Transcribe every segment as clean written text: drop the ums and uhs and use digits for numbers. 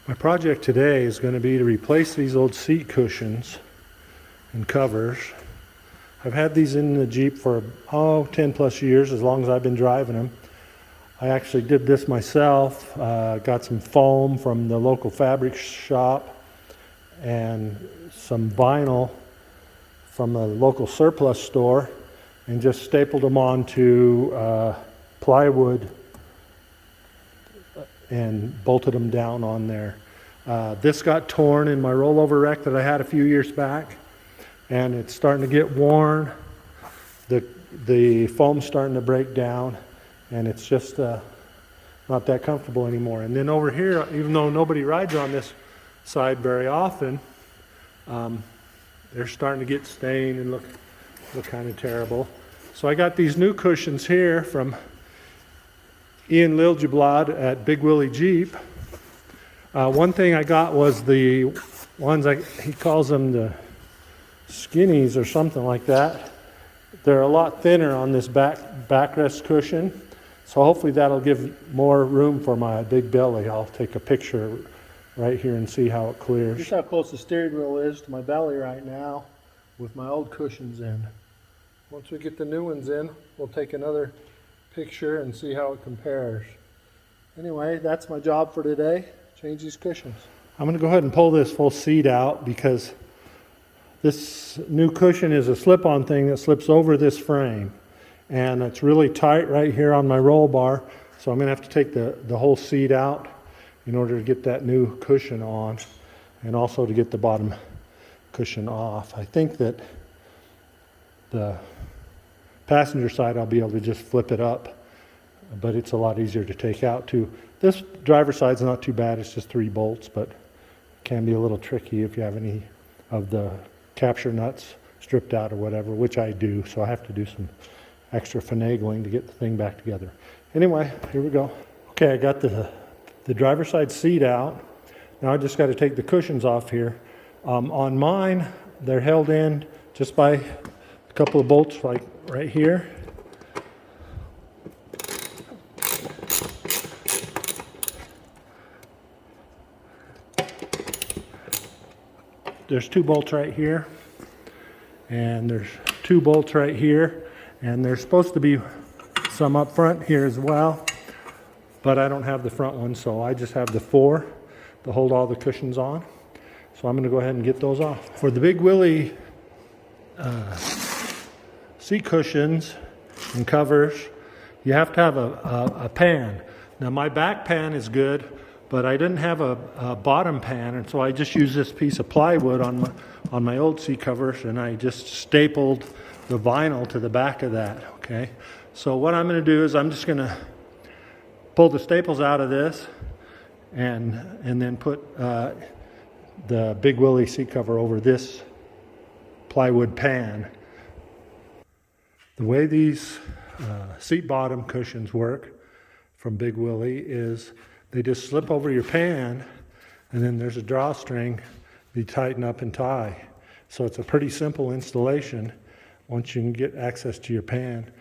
My project today is going to be to replace these old seat cushions and covers. I've had these in the Jeep for 10 plus years, as long as I've been driving them. I actually did this myself, got some foam from the local fabric shop and some vinyl from a local surplus store and just stapled them onto plywood and bolted them down on there. This got torn in my rollover rack that I had a few years back, and it's starting to get worn. The foam's starting to break down, and it's just not that comfortable anymore. And then over here, even though nobody rides on this side very often, they're starting to get stained and look kind of terrible. So I got these new cushions here from Ian Liljeblad at Big Willy Jeep. One thing I got was the ones, he calls them the skinnies or something like that. They're a lot thinner on this backrest cushion, so hopefully that'll give more room for my big belly. I'll take a picture right here and see how it clears. Here's how close the steering wheel is to my belly right now with my old cushions in. Once we get the new ones in, we'll take another picture and see how it compares. Anyway, that's my job for today. Change these cushions. I'm going to go ahead and pull this full seat out because this new cushion is a slip-on thing that slips over this frame, and it's really tight right here on my roll bar, so I'm going to have to take the whole seat out in order to get that new cushion on, and also to get the bottom cushion off. I think that the passenger side I'll be able to just flip it up, but it's a lot easier to take out too. This driver side's not too bad, it's just 3 bolts, but it can be a little tricky if you have any of the capture nuts stripped out or whatever, which I do, so I have to do some extra finagling to get the thing back together. Anyway, here we go. Okay, I got the driver side seat out. Now I just got to take the cushions off here. On mine, they're held in just by a couple of bolts like right here. There's 2 bolts right here, and there's 2 bolts right here, and there's supposed to be some up front here as well, but I don't have the front one, so I just have the 4 to hold all the cushions on. So I'm going to go ahead and get those off. For the Big Willy seat cushions and covers, you have to have a pan. Now my back pan is good, but I didn't have a bottom pan, and so I just used this piece of plywood on my old seat covers, and I just stapled the vinyl to the back of that. Okay, so what I'm going to do is I'm just going to pull the staples out of this, and then put the Big Willy seat cover over this plywood pan. The way these seat bottom cushions work from Big Willy is they just slip over your pan, and then there's a drawstring you tighten up and tie. So it's a pretty simple installation once you can get access to your pan.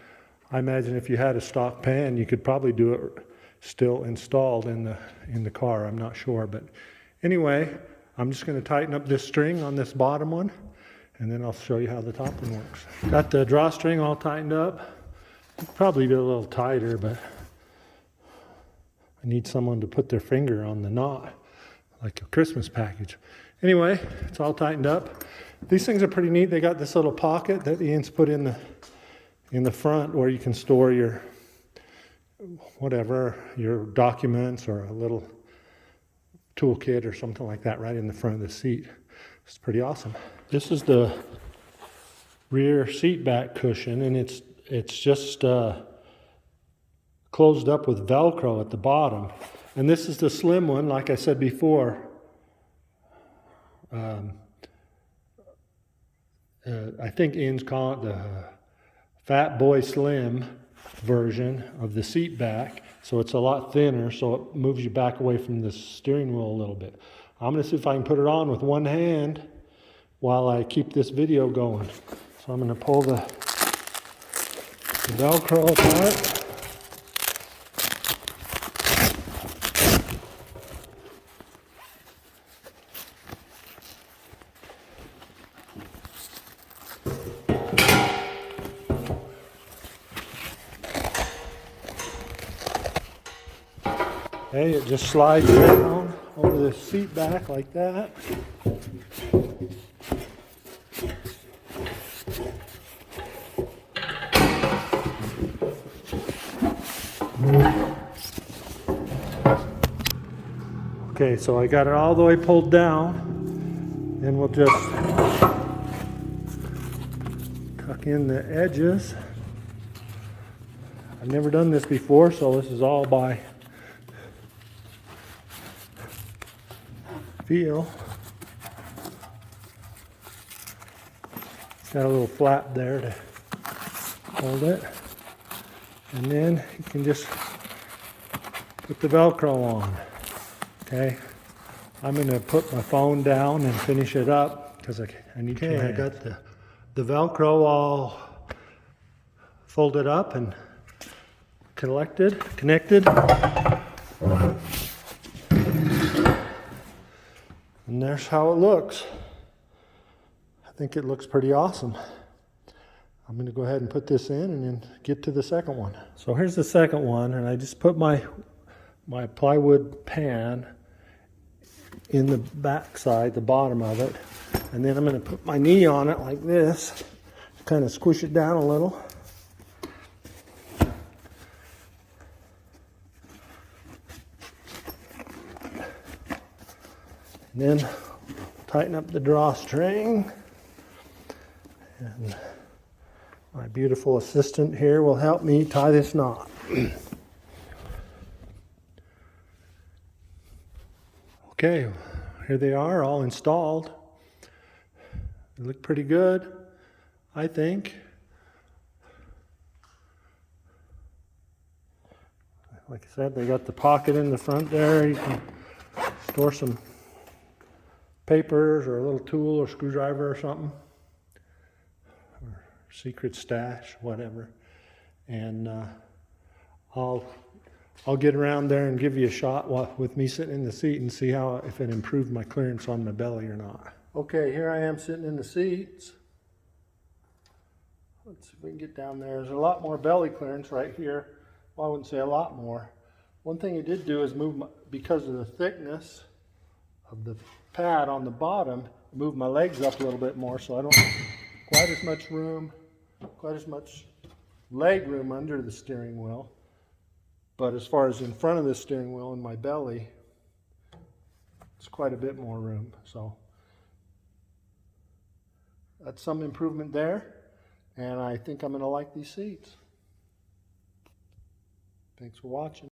I imagine if you had a stock pan, you could probably do it still installed in the car. I'm not sure, but anyway, I'm just going to tighten up this string on this bottom one, and then I'll show you how the top one works. Got the drawstring all tightened up. Probably be a little tighter, but I need someone to put their finger on the knot, like a Christmas package. Anyway, it's all tightened up. These things are pretty neat. They got this little pocket that Ian's put in the front where you can store your whatever, your documents or a little toolkit or something like that right in the front of the seat. It's pretty awesome. This is the rear seat back cushion, and it's just closed up with Velcro at the bottom. And this is the slim one, like I said before. I think Ian's calling it the Fat Boy Slim version of the seat back. So it's a lot thinner, so it moves you back away from the steering wheel a little bit. I'm going to see if I can put it on with one hand while I keep this video going. So I'm going to pull the Velcro apart. Okay, it just slides down over the seat back like that. Okay, so I got it all the way pulled down, and we'll just tuck in the edges. I've never done this before, so this is all by feel. It's got a little flap there to hold it, and then you can just put the Velcro on. Okay, I'm going to put my phone down and finish it up because I need to. Okay, I got the Velcro all folded up and connected. And there's how it looks. I think it looks pretty awesome. I'm going to go ahead and put this in and then get to the second one. So here's the second one, and I just put my plywood pan in the back side, the bottom of it, and then I'm going to put my knee on it like this, kind of squish it down a little. And then tighten up the drawstring, and my beautiful assistant here will help me tie this knot. Okay, here they are, all installed. They look pretty good, I think. Like I said, they got the pocket in the front there. You can store some papers or a little tool or screwdriver or something. Or secret stash, whatever. And I'll get around there and give you a shot with me sitting in the seat and see if it improved my clearance on my belly or not. Okay, here I am sitting in the seats. Let's see if we can get down there. There's a lot more belly clearance right here. Well, I wouldn't say a lot more. One thing it did do is move, because of the thickness of the pad on the bottom, move my legs up a little bit more, so I don't have quite as much leg room under the steering wheel. But as far as in front of the steering wheel and my belly, it's quite a bit more room. So that's some improvement there, and I think I'm going to like these seats. Thanks for watching.